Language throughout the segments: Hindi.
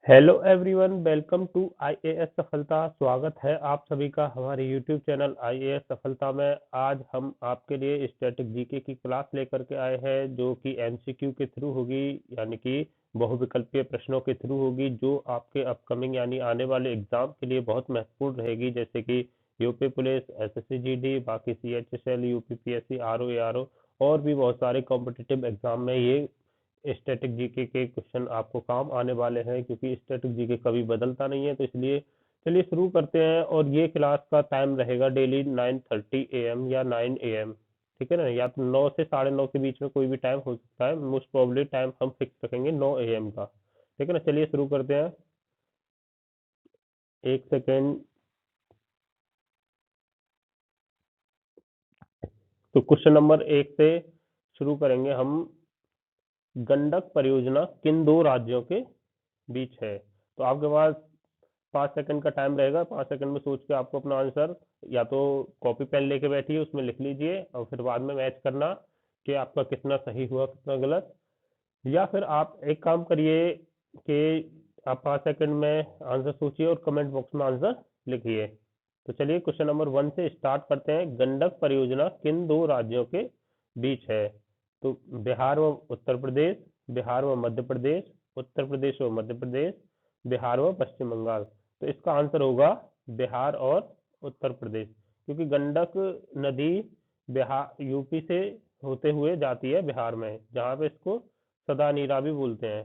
Hello everyone, welcome to IAS Safalta. स्वागत है आप सभी का हमारे यूट्यूब चैनल आईएएस सफलता में। आज हम आपके लिए स्टैटिक जीके की क्लास लेकर के आए हैं जो कि एमसीक्यू के थ्रू होगी, यानी कि बहुविकल्पीय प्रश्नों के थ्रू होगी, जो आपके अपकमिंग यानी आने वाले एग्जाम के लिए बहुत महत्वपूर्ण रहेगी, जैसे कि यूपी पुलिस, एसएससी जीडी, बाकी सीएचएसएल, यूपीपीएससी, आरओ एआरओ और भी बहुत सारे कॉम्पिटिटिव एग्जाम में ये स्टैटिक जीके के क्वेश्चन आपको काम आने वाले हैं, क्योंकि स्टैटिक जीके कभी बदलता नहीं है। तो इसलिए चलिए शुरू करते हैं। और ये क्लास का टाइम रहेगा डेली 9:30 AM या 9 AM, ठीक है ना, या तो 9 से 9:30 के बीच में कोई भी टाइम हो सकता है। मोस्ट प्रॉब्ली टाइम हम फिक्स रखेंगे 9 AM का, ठीक है ना। चलिए शुरू करते हैं। एक सेकेंड। तो क्वेश्चन नंबर 1 से शुरू करेंगे हम। गंडक परियोजना किन दो राज्यों के बीच है? तो आपके पास 5 सेकंड का टाइम रहेगा। 5 सेकंड में सोच के आपको अपना आंसर या तो कॉपी पेन लेके बैठिए, उसमें लिख लीजिए और फिर बाद में मैच करना कि आपका कितना सही हुआ कितना गलत। या फिर आप एक काम करिए कि आप 5 सेकंड में आंसर सोचिए और कमेंट बॉक्स में आंसर लिखिए। तो चलिए क्वेश्चन नंबर 1 से स्टार्ट करते हैं। गंडक परियोजना किन दो राज्यों के बीच है? तो बिहार व उत्तर प्रदेश, बिहार व मध्य प्रदेश, उत्तर प्रदेश व मध्य प्रदेश, बिहार व पश्चिम बंगाल। तो इसका आंसर होगा बिहार और उत्तर प्रदेश, क्योंकि गंडक नदी बिहार यूपी से होते हुए जाती है बिहार में, जहाँ पे इसको सदा नीरा भी बोलते हैं।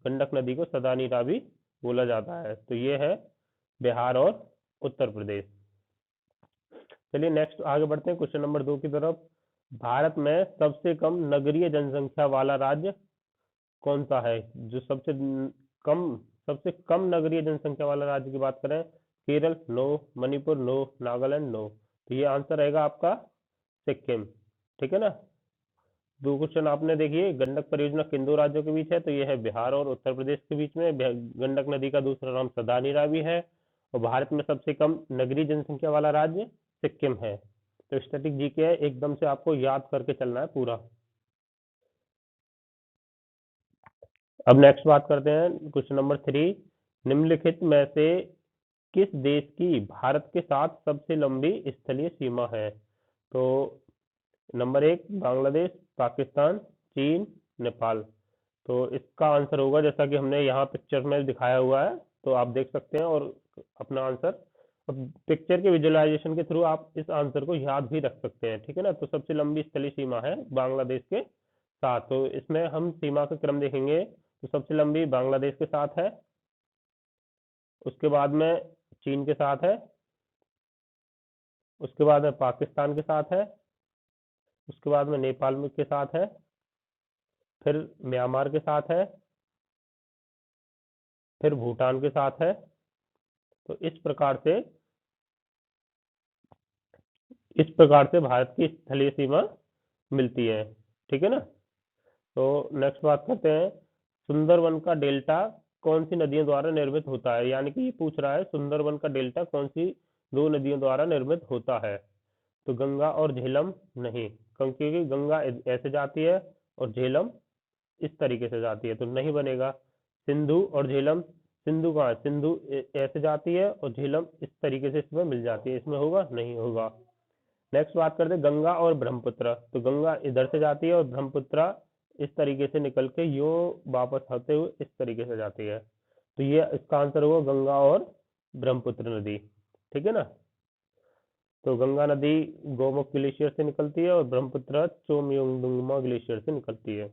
गंडक नदी को सदा नीरा भी बोला जाता है। तो ये है बिहार और उत्तर प्रदेश। चलिए नेक्स्ट आगे बढ़ते हैं क्वेश्चन नंबर 2 की तरफ। भारत में सबसे कम नगरीय जनसंख्या वाला राज्य कौन सा है? जो कम सबसे कम नगरीय जनसंख्या वाला राज्य की बात करें, Kerala no, Manipur no, Nagaland no. तो ये आंसर रहेगा आपका सिक्किम, ठीक है ना। दो क्वेश्चन आपने देखिए, गंडक परियोजना किन दो राज्यों के बीच है? तो ये है बिहार और उत्तर प्रदेश के बीच में। गंडक नदी का दूसरा नाम सदानी रावी है। और भारत में सबसे कम नगरीय जनसंख्या वाला राज्य सिक्किम है। तो स्टैटिक जीके है, एकदम से आपको याद करके चलना है पूरा। अब नेक्स्ट बात करते हैं क्वेश्चन नंबर 3। निम्नलिखित में से किस देश की भारत के साथ सबसे लंबी स्थलीय सीमा है? तो नंबर 1 बांग्लादेश, पाकिस्तान, चीन, नेपाल। तो इसका आंसर होगा, जैसा कि हमने यहाँ पिक्चर में दिखाया हुआ है, तो आप देख सकते हैं और अपना आंसर पिक्चर के विजुअलाइजेशन के थ्रू आप इस आंसर को याद भी रख सकते हैं, ठीक है ना। तो सबसे लंबी स्थलीय सीमा है बांग्लादेश के साथ। तो इसमें हम सीमा का क्रम देखेंगे, तो सबसे लंबी बांग्लादेश के साथ है, उसके बाद में चीन के साथ है, उसके बाद में पाकिस्तान के साथ है, उसके बाद में नेपाल में के साथ है, फिर म्यांमार के साथ है, फिर भूटान के साथ है। तो इस प्रकार से भारत की स्थलीय सीमा मिलती है, ठीक है ना। तो नेक्स्ट बात करते हैं। सुंदरवन का डेल्टा कौन सी नदियों द्वारा निर्मित होता है? यानी कि ये पूछ रहा है सुंदरवन का डेल्टा कौन सी दो नदियों द्वारा निर्मित होता है? तो गंगा और झेलम नहीं, क्योंकि गंगा ऐसे जाती है और झेलम इस तरीके से जाती है, तो नहीं बनेगा। सिंधु और झेलम, सिंधु कहाँ है? सिंधु ऐसे जाती है और झेलम इस तरीके से इसमें मिल जाती है, इसमें होगा नहीं होगा। नेक्स्ट बात करते हैं गंगा और ब्रह्मपुत्र। तो गंगा इधर से जाती है और ब्रह्मपुत्र इस तरीके से निकल के यो वापस आते हुए इस तरीके से जाती है। तो ये इसका आंसर होगा गंगा और ब्रह्मपुत्र नदी, ठीक है ना। तो गंगा नदी गोमुख ग्लेशियर से निकलती है और ब्रह्मपुत्र चोमयोंगमा ग्लेशियर से निकलती है।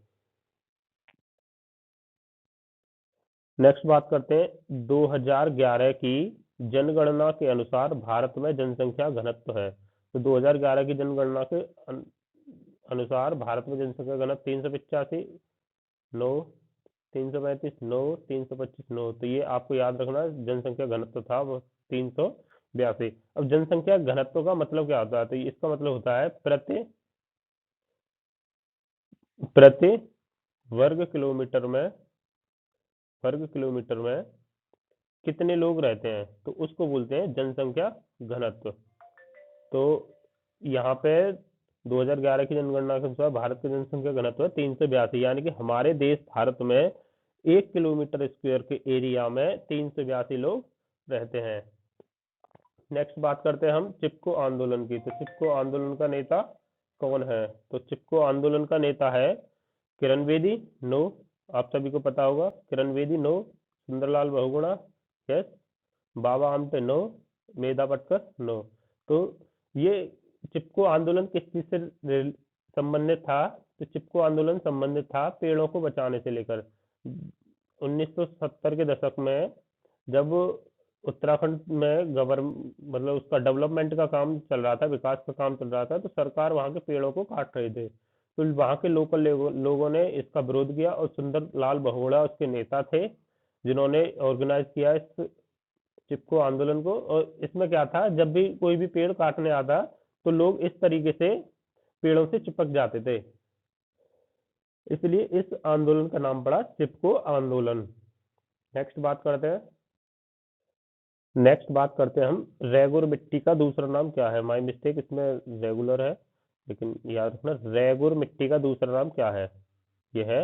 नेक्स्ट बात करते हैं 2011 की जनगणना के अनुसार भारत में जनसंख्या घनत्व है। तो 2011 की जनगणना के अनुसार भारत में जनसंख्या घनत्व 385 9, 335 9, 325 9। तो ये आपको याद रखना, जनसंख्या घनत्व था वो 382। अब जनसंख्या घनत्व का मतलब क्या होता है? तो इसका मतलब होता है प्रति प्रति वर्ग किलोमीटर में कितने लोग रहते हैं, तो उसको बोलते हैं जनसंख्या घनत्व। तो यहाँ पे 2011 की जनगणना के अनुसार भारत की जनसंख्या घनत्व है 382, यानी कि हमारे देश भारत में 1 किलोमीटर स्क्वायर के एरिया में 382 लोग रहते हैं। नेक्स्ट बात करते हैं हम चिपको आंदोलन की। तो चिपको आंदोलन का नेता कौन है? तो चिपको आंदोलन का नेता है किरण बेदी, नो। आप सभी को पता होगा Kiran Bedi, no. Sundarlal Bahuguna, yes. Baba Amte, no. मेधा पटकर, नो। तो ये चिपको आंदोलन किस चीज से संबंधित था? तो चिपको आंदोलन संबंधित था पेड़ों को बचाने से लेकर 1970 के दशक में, जब उत्तराखंड में मतलब उसका डेवलपमेंट का काम चल रहा था, विकास का काम चल रहा था, तो सरकार वहां के पेड़ों को काट रहे थे। तो वहां के लोकल लोगों ने इसका विरोध किया और सुंदर लाल बहुगुणा उसके नेता थे, जिन्होंने ऑर्गेनाइज किया इस चिपको आंदोलन को। और इसमें क्या था, जब भी कोई भी पेड़ काटने आता तो लोग इस तरीके से पेड़ों से चिपक जाते थे, इसलिए इस आंदोलन का नाम पड़ा चिपको आंदोलन। नेक्स्ट बात करते हैं हम रेगुर मिट्टी का दूसरा नाम क्या है? माय मिस्टेक, इसमें रेगुलर है, लेकिन याद रखना रेगुर मिट्टी का दूसरा नाम क्या है? यह है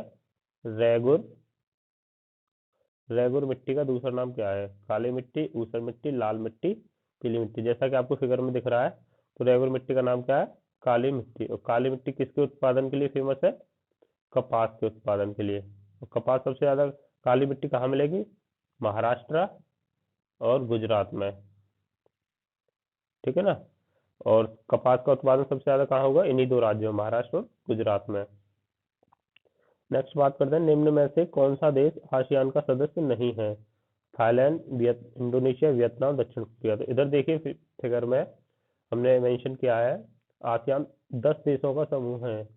रेगुर। रेगुर मिट्टी का दूसरा नाम क्या है? काली मिट्टी, ऊसर मिट्टी, लाल मिट्टी, पीली मिट्टी। जैसा कि आपको फिगर में दिख रहा है, तो रेगुर मिट्टी का नाम क्या है? काली मिट्टी। और काली मिट्टी किसके उत्पादन के लिए फेमस है? कपास के उत्पादन के लिए। और कपास सबसे ज्यादा काली मिट्टी कहाँ मिलेगी? महाराष्ट्र और गुजरात में, ठीक है ना। और कपास का उत्पादन सबसे ज्यादा कहाँ होगा? इन्हीं दो राज्यों, महाराष्ट्र और गुजरात में। नेक्स्ट बात करते हैं निम्न में से कौन सा देश आसियान का सदस्य नहीं है? थाईलैंड, इंडोनेशिया, वियतनाम, दक्षिण कोरिया। तो इधर देखिए फिगर में हमने मेंशन किया है आसियान 10 देशों का समूह है,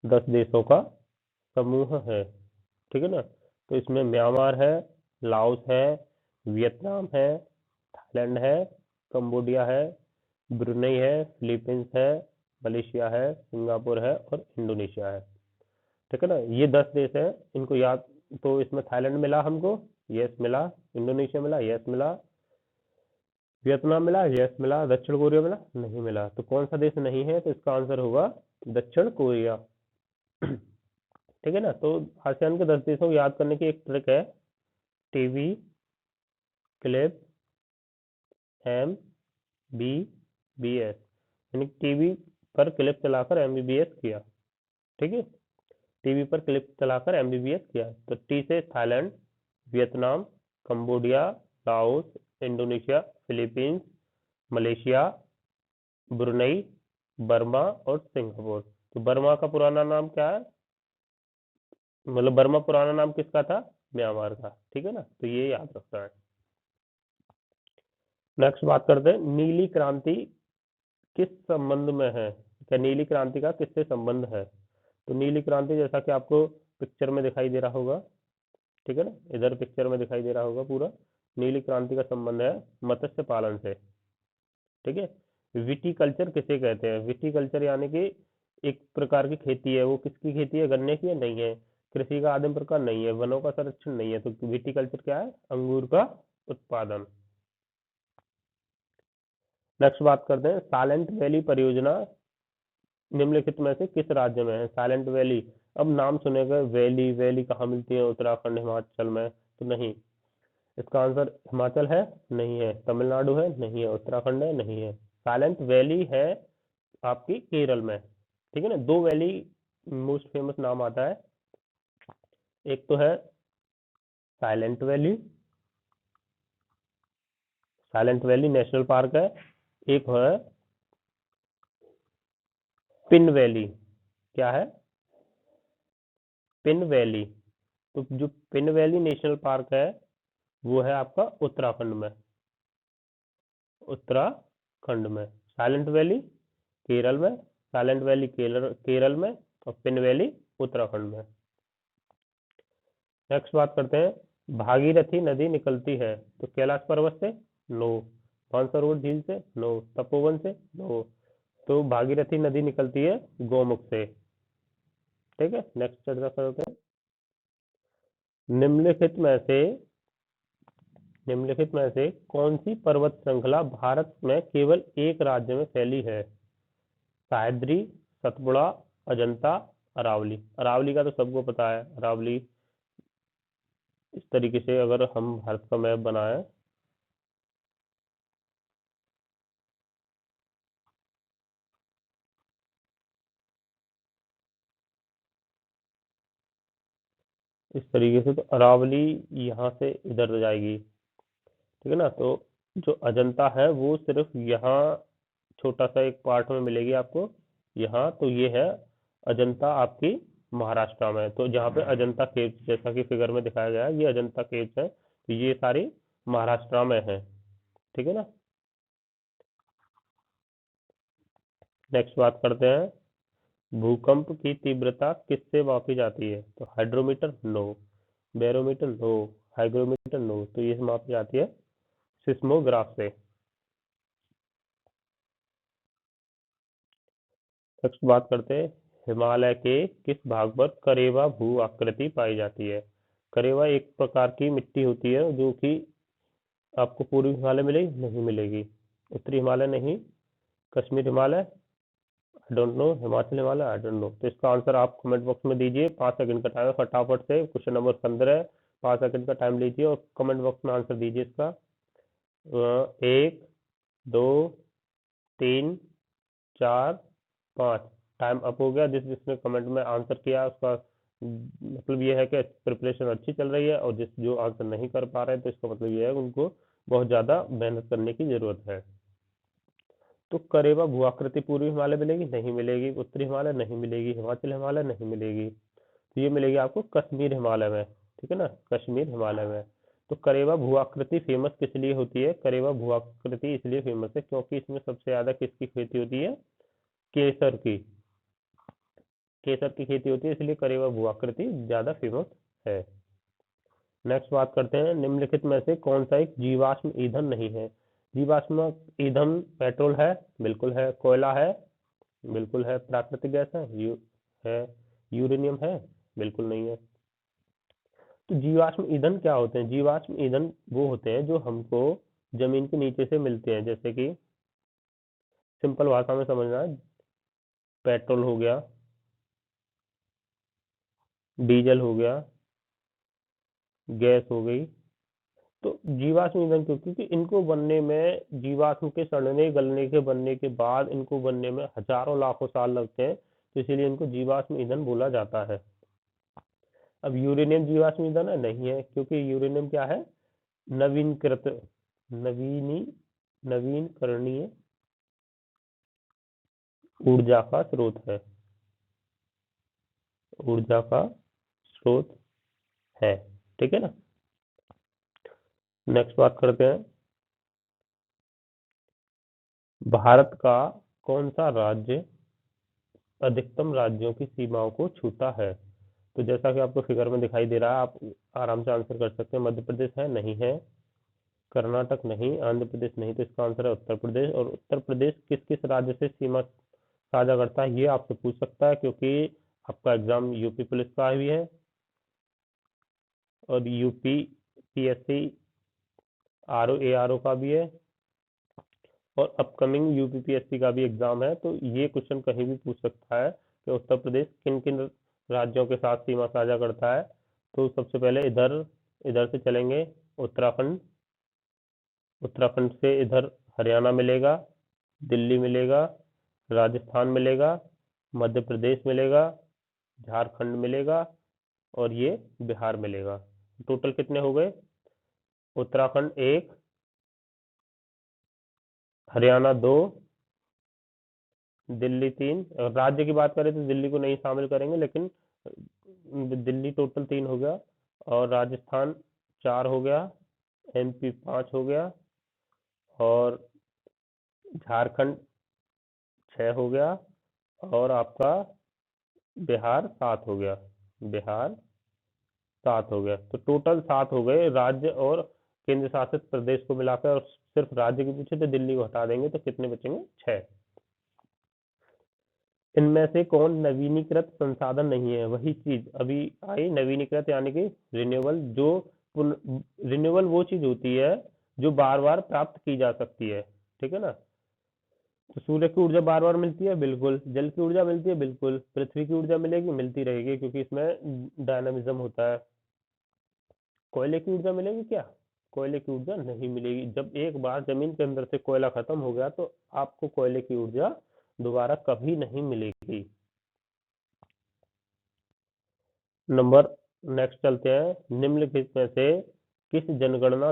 10 देशों का समूह है, ठीक है ना। तो इसमें म्यांमार है, लाओस है, वियतनाम है, थाईलैंड है, कंबोडिया है, ब्रुनेई है, फिलीपींस है, मलेशिया है, सिंगापुर है और इंडोनेशिया है, ठीक है ना। ये 10 देश है, इनको याद। तो इसमें थाईलैंड मिला हमको, यस मिला। इंडोनेशिया मिला, यस मिला। वियतनाम मिला, यस मिला। दक्षिण कोरिया मिला, नहीं मिला। तो कौन सा देश नहीं है? तो इसका आंसर होगा दक्षिण कोरिया। ठीक है ना। तो आसियान के 10 देशों को याद करने की एक ट्रिक है, TV clip M B B S, यानी टीवी पर क्लिप चलाकर एमबीबीएस किया, ठीक है। टीवी पर क्लिप चलाकर एमबीबीएस किया। तो टी से Thailand, Vietnam, Cambodia, Laos, Indonesia, Philippines, Malaysia, Brunei, Burma और सिंगापुर। तो बर्मा का पुराना नाम क्या है? मतलब बर्मा पुराना नाम किसका था? म्यांमार का, ठीक है ना। तो ये याद रखना है। नेक्स्ट बात करते हैं नीली क्रांति किस संबंध में है? क्या नीली क्रांति का किससे संबंध है? तो नीली क्रांति जैसा कि आपको पिक्चर में दिखाई दे रहा होगा, ठीक है ना, इधर पिक्चर में दिखाई दे रहा होगा पूरा। नीली क्रांति का संबंध है मत्स्य पालन से, ठीक है। विटीकल्चर किसे कहते हैं? विटीकल्चर यानी कि एक प्रकार की खेती है, वो किसकी खेती है? गन्ने की है? नहीं है। कृषि का आदिम प्रकार नहीं है, वनों का संरक्षण नहीं है। तो विटीकल्चर क्या है? अंगूर का उत्पादन। नेक्स्ट बात करते हैं साइलेंट वैली परियोजना निम्नलिखित में से किस राज्य में है? साइलेंट वैली, अब नाम सुनेगा वैली, वैली कहाँ मिलती है? उत्तराखंड, हिमाचल में? तो नहीं, इसका आंसर हिमाचल है? नहीं है। तमिलनाडु है? नहीं है। उत्तराखंड है? नहीं है। साइलेंट वैली है आपकी केरल में, ठीक है ना। दो वैली मोस्ट फेमस नाम आता है, एक तो है silent valley, silent valley national park है। एक है पिन वैली। क्या है? Pin valley. तो जो पिन वैली नेशनल पार्क है वो है आपका उत्तराखंड में, उत्तराखंड में। साइलेंट वैली केरल में, साइलेंट वैली केरल में और पिन वैली उत्तराखंड में। नेक्स्ट बात करते हैं भागीरथी नदी निकलती है तो कैलाश पर्वत से? नो। मानसरोवर झील से? नो। तपोवन से? नो। तो भागीरथी नदी निकलती है गोमुख से, ठीक है। नेक्स्ट चर्चा करते हैं निम्नलिखित में से निम्नलिखित में से कौन सी पर्वत श्रृंखला भारत में केवल एक राज्य में फैली है? सह्याद्री, सतपुड़ा, अजंता, अरावली, अरावली का तो सबको पता है। अरावली इस तरीके से अगर हम भारत का मैप बनाएं, इस तरीके से, तो अरावली यहाँ से इधर जाएगी, ठीक है ना। तो जो अजंता है वो सिर्फ यहाँ छोटा सा एक पार्ट में मिलेगी आपको यहाँ। तो ये है अजंता आपकी महाराष्ट्र में। तो जहाँ पे अजंता केव्स जैसा कि फिगर में दिखाया गया है, ये अजंता केव्स है, तो ये सारी महाराष्ट्र में है, ठीक है ना। नेक्स्ट बात करते हैं, भूकंप की तीव्रता किससे मापी जाती है? तो hydrometer no, barometer no, hygrometer no, तो ये मापी जाती है सिस्मोग्राफ से। नेक्स्ट बात करते हैं, हिमालय के किस भाग पर करेवा भू आकृति पाई जाती है? करेवा एक प्रकार की मिट्टी होती है जो कि आपको पूर्वी हिमालय मिलेगी नहीं मिलेगी, उत्तरी हिमालय नहीं, Kashmir Himalaya I don't know, Himachal Himalaya I don't know. तो इसका आंसर आप कमेंट बॉक्स में दीजिए, 5 सेकंड का टाइम है, फटाफट से। क्वेश्चन नंबर 15 है, 5 सेकंड का टाइम लीजिए और कमेंट बॉक्स में आंसर दीजिए इसका। 1, 2, 3, 4, 5, टाइम अप हो गया। जिसने कमेंट में आंसर किया उसका मतलब ये है कि प्रिपरेशन अच्छी चल रही है, और जो आंसर नहीं कर पा रहे हैं तो इसका मतलब ये है उनको बहुत ज़्यादा मेहनत करने की ज़रूरत है। तो करेवा भू आकृति पूर्वी हिमालय मिलेगी नहीं मिलेगी, उत्तरी हिमालय नहीं मिलेगी, हिमाचल हिमालय नहीं मिलेगी, तो ये मिलेगी आपको कश्मीर हिमालय में, ठीक है ना, कश्मीर हिमालय में। तो करेवा भू आकृति फेमस किस लिए होती है? करेवा भू आकृति इसलिए फेमस है क्योंकि इसमें सबसे ज्यादा किसकी खेती होती है? केसर की, केसर की खेती होती है, इसलिए करेवा भू आकृति ज्यादा फेमस है। नेक्स्ट बात करते हैं, निम्नलिखित में से कौन सा एक जीवाश्म ईंधन नहीं है? जीवाश्म ईंधन पेट्रोल है, बिल्कुल है। कोयला है, बिल्कुल है। प्राकृतिक गैस है, है। यूरेनियम है, बिल्कुल नहीं है। तो जीवाश्म ईंधन क्या होते हैं? जीवाश्म ईंधन वो होते हैं जो हमको जमीन के नीचे से मिलते हैं, जैसे कि सिंपल भाषा में समझना है, पेट्रोल हो गया, डीजल हो गया, गैस हो गई। तो जीवाश्म ईंधन क्यों? क्योंकि इनको बनने में, जीवाश्म के सड़ने गलने के बनने के बाद इनको बनने में हजारों लाखों साल लगते हैं, तो इसीलिए इनको जीवाश्म ईंधन बोला जाता है। अब यूरेनियम जीवाश्म ईंधन है नहीं है, क्योंकि यूरेनियम क्या है? नवीनकृत, नवीनी नवीनकरणीय ऊर्जा का स्रोत है, ऊर्जा का स्रोत है, ठीक है ना। नेक्स्ट बात करते हैं, भारत का कौन सा राज्य अधिकतम राज्यों की सीमाओं को छूता है? तो जैसा कि आपको फिगर में दिखाई दे रहा है, आप आराम से आंसर कर सकते हैं। मध्य प्रदेश है नहीं है, कर्नाटक नहीं, आंध्र प्रदेश नहीं, तो इसका आंसर है उत्तर प्रदेश। और उत्तर प्रदेश किस किस राज्य से सीमा साझा करता है ये आपसे पूछ सकता है, क्योंकि आपका एग्जाम यूपी पुलिस का भी है और यूपी पीएससी आरओ एआरओ का भी है और अपकमिंग यूपीपीएससी का भी एग्जाम है। तो ये क्वेश्चन कहीं भी पूछ सकता है कि उत्तर प्रदेश किन किन राज्यों के साथ सीमा साझा करता है। तो सबसे पहले इधर इधर से चलेंगे, उत्तराखंड, उत्तराखंड से इधर हरियाणा मिलेगा, दिल्ली मिलेगा, राजस्थान मिलेगा, मध्य प्रदेश मिलेगा, झारखंड मिलेगा और ये बिहार मिलेगा। टोटल कितने हो गए? उत्तराखंड एक, हरियाणा दो, दिल्ली तीन। और राज्य की बात करें तो दिल्ली को नहीं शामिल करेंगे, लेकिन दिल्ली टोटल तीन हो गया, और राजस्थान चार हो गया, एमपी पाँच हो गया, और झारखंड छः हो गया, और आपका बिहार सात हो गया, बिहार सात हो गया। तो टोटल सात हो गए राज्य और केंद्र शासित प्रदेश को मिलाकर। और सिर्फ राज्य के पूछे तो दिल्ली को हटा देंगे तो कितने बचेंगे? छह। इनमें से कौन नवीनीकृत संसाधन नहीं है? वही चीज अभी आई, नवीनीकृत यानी कि रिन्यूएबल। जो रिन्यूएबल वो चीज होती है जो बार बार प्राप्त की जा सकती है, ठीक है ना। तो सूर्य की ऊर्जा बार बार मिलती है, बिल्कुल। जल की ऊर्जा मिलती है, बिल्कुल। पृथ्वी की ऊर्जा मिलेगी, मिलती रहेगी, क्योंकि इसमें डायनामिज्म होता है। कोयले की ऊर्जा मिलेगी क्या? कोयले की ऊर्जा नहीं मिलेगी। जब एक बार जमीन के अंदर से कोयला खत्म हो गया तो आपको कोयले की ऊर्जा दोबारा कभी नहीं मिलेगी। नंबर नेक्स्ट चलते हैं। निम्नलिखित में से किस जनगणना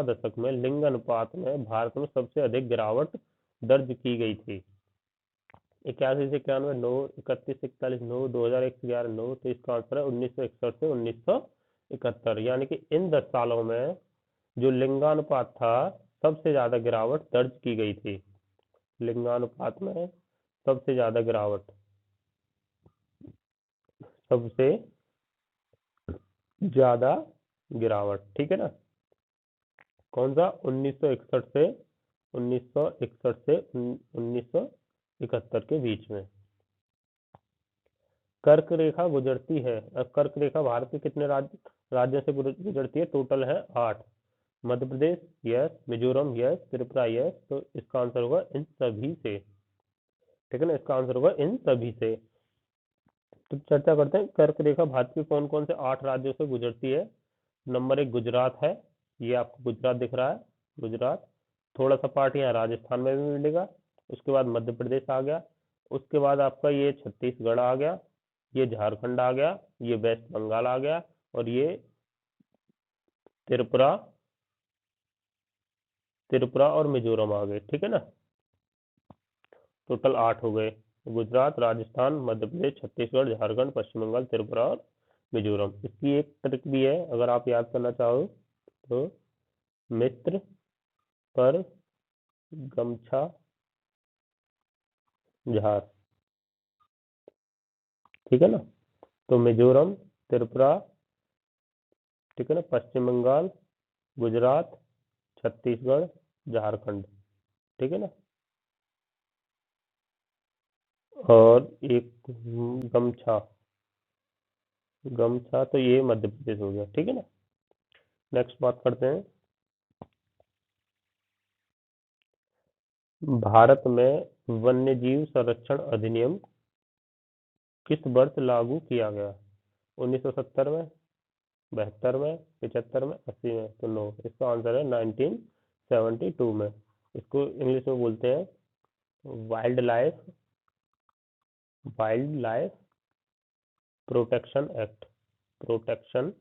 दशक में लिंग अनुपात में भारत में सबसे अधिक गिरावट दर्ज की गई थी? 81 से 91, 9, 31 से 41, 9, 2001 से 11, 9। तो इसका आंसर है 1961 से 1971। यानी कि इन 10 सालों में जो लिंगानुपात था, सबसे ज्यादा गिरावट दर्ज की गई थी। लिंगानुपात में सबसे ज्यादा गिरावट, सबसे ज्यादा गिरावट, ठीक है ना? कौन सा? 1961 से 1971 के बीच में। कर्क रेखा गुजरती है। अब कर्क रेखा भारत के कितने राज्यों से गुजरती है? टोटल है 8। Madhya Pradesh, yes. Mizoram, yes. Tripura, yes. तो इसका आंसर होगा इन सभी से, ठीक है ना? इसका आंसर होगा इन सभी से। तो चर्चा करते हैं, कर्क रेखा भारत के कौन कौन से 8 राज्यों से गुजरती है। नंबर 1 गुजरात है। ये आपको गुजरात दिख रहा है, गुजरात। थोड़ा सा पार्ट यहाँ राजस्थान में भी मिलेगा। उसके बाद मध्य प्रदेश आ गया। उसके बाद आपका ये छत्तीसगढ़ आ गया, ये झारखंड आ गया, ये वेस्ट बंगाल आ गया, और ये त्रिपुरा त्रिपुरा और मिजोरम आ गए, ठीक है ना? टोटल 8 हो गए। गुजरात, राजस्थान, मध्य प्रदेश, छत्तीसगढ़, झारखंड, पश्चिम बंगाल, त्रिपुरा और मिजोरम। इसकी एक ट्रिक भी है, अगर आप याद करना चाहो तो। मित्र पर गमछा झार, ठीक है ना? तो मिजोरम, त्रिपुरा, ठीक है ना, पश्चिम बंगाल, गुजरात, छत्तीसगढ़, झारखंड, ठीक है ना? और एक गमछा, गमछा तो ये मध्य प्रदेश हो गया, ठीक है ना? नेक्स्ट बात करते हैं। भारत में वन्य जीव संरक्षण अधिनियम किस वर्ष लागू किया गया? 1970 में, 72 में, 75 में, 80 में? तो नो, इसका आंसर है 1972 में। इसको इंग्लिश में बोलते हैं wild life wild life protection act, protection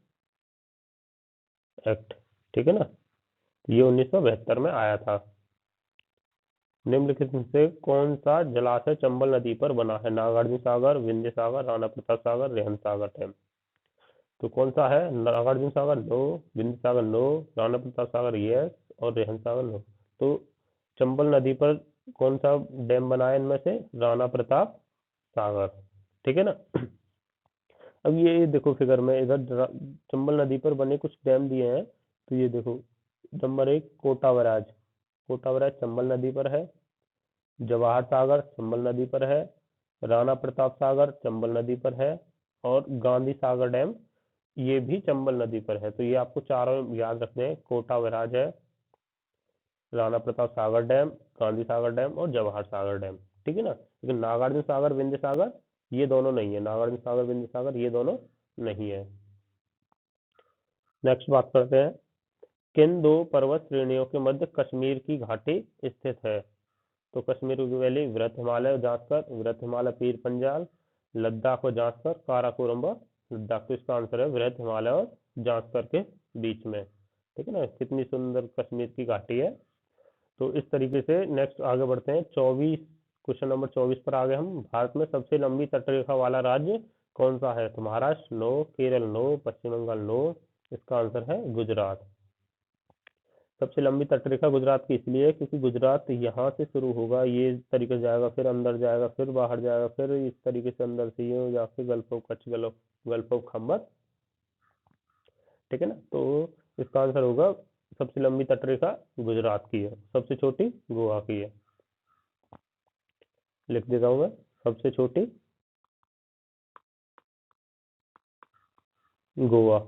act, ठीक है ना? ये 1972 में आया था। निम्नलिखित में से कौन सा जलाशय चंबल नदी पर बना है? नागार्जुन सागर, विंध्य सागर, राणा प्रताप सागर, रेहन सागर डैम। तो कौन सा है? नागार्जुन सागर नो, विंध्य सागर नो, राणा प्रताप सागर यस, और रेहन सागर नो। तो चंबल नदी पर कौन सा डैम बना है इनमें से? राणा प्रताप सागर, ठीक है ना? अब ये देखो फिगर में, इधर चंबल नदी पर बने कुछ डैम दिए हैं। तो ये देखो, number 1 Kota barrage, Kota barrage Chambal नदी पर है। जवाहर सागर चंबल नदी पर है। राणा प्रताप सागर चंबल नदी पर है। और गांधी सागर डैम, ये भी चंबल नदी पर है। तो ये आपको चारों याद रखने हैं, कोटा बैराज है, राणा प्रताप सागर डैम, गांधी सागर डैम और जवाहर सागर डैम, ठीक है ना? लेकिन नागार्जुन सागर, विंध्य सागर ये दोनों नहीं है। नागार्जुन सागर, विंध्य सागर ये दोनों नहीं है। नेक्स्ट बात करते हैं, किन दो पर्वत श्रेणियों के मध्य कश्मीर की घाटी स्थित है? तो कश्मीर की वैली, वृहत हिमालय जांचकर, वृहत हिमालय पीर पंजाल, लद्दाख को जांचकर, काराकोरम व लद्दाख। तो इसका आंसर है वृहत हिमालय और जांचकर के बीच में, ठीक है ना? कितनी सुंदर कश्मीर की घाटी है। तो इस तरीके से नेक्स्ट आगे बढ़ते हैं। 24, क्वेश्चन नंबर 24 पर आ गए हम। भारत में सबसे लंबी तटरेखा वाला राज्य कौन सा है? तो महाराष्ट्र नो, केरल नो, पश्चिम बंगाल नो। इसका आंसर है गुजरात। सबसे लंबी तटरेखा गुजरात की इसलिए है क्योंकि गुजरात यहाँ से शुरू होगा, ये इस तरीके से जाएगा, फिर अंदर जाएगा, फिर बाहर जाएगा, फिर इस तरीके से अंदर से ये जाके gulf of Kutch, gulf of Khambhat, ठीक है ना? तो इसका आंसर होगा, सबसे लंबी तटरेखा गुजरात की है, सबसे छोटी गोवा की है। लिख देता हूँ मैं, सबसे छोटी गोवा।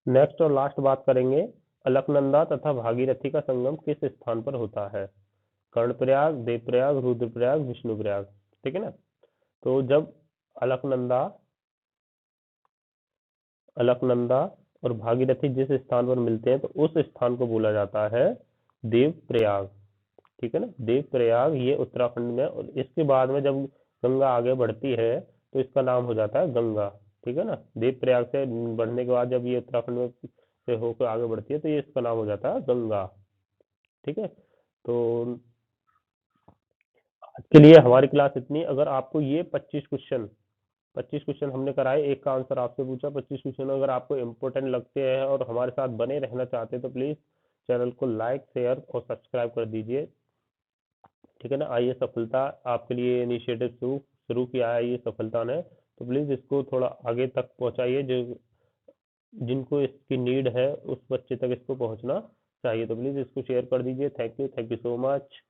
नेक्स्ट और लास्ट बात करेंगे, अलकनंदा तथा भागीरथी का संगम किस स्थान पर होता है? कर्णप्रयाग, देवप्रयाग, रुद्रप्रयाग, विष्णुप्रयाग। ठीक है ना? तो जब अलकनंदा अलकनंदा और भागीरथी जिस स्थान पर मिलते हैं तो उस स्थान को बोला जाता है देवप्रयाग। ठीक है ना? देवप्रयाग ये उत्तराखंड में, और इसके बाद में जब गंगा आगे बढ़ती है तो इसका नाम हो जाता है गंगा। ठीक है ना? देवप्रयाग से बढ़ने के बाद जब ये उत्तराखंड में से होकर आगे बढ़ती है तो ये इसका नाम हो जाता है गंगा। ठीक है? तो आज के लिए हमारी क्लास इतनी। अगर आपको ये 25 क्वेश्चन हमने कराए, एक का आंसर आपसे पूछा, 25 क्वेश्चन अगर आपको इम्पोर्टेंट लगते हैं और हमारे साथ बने रहना चाहते हैं तो प्लीज़ चैनल को लाइक, शेयर और सब्सक्राइब कर दीजिए। ठीक है ना? आइए, सफलता आपके लिए इनिशिएटिव शुरू शुरू किया है ये सफलता ने, तो प्लीज़ इसको थोड़ा आगे तक पहुंचाइए। जो जिनको इसकी नीड है उस बच्चे तक इसको पहुंचना चाहिए, तो प्लीज़ इसको शेयर कर दीजिए। Thank you so much.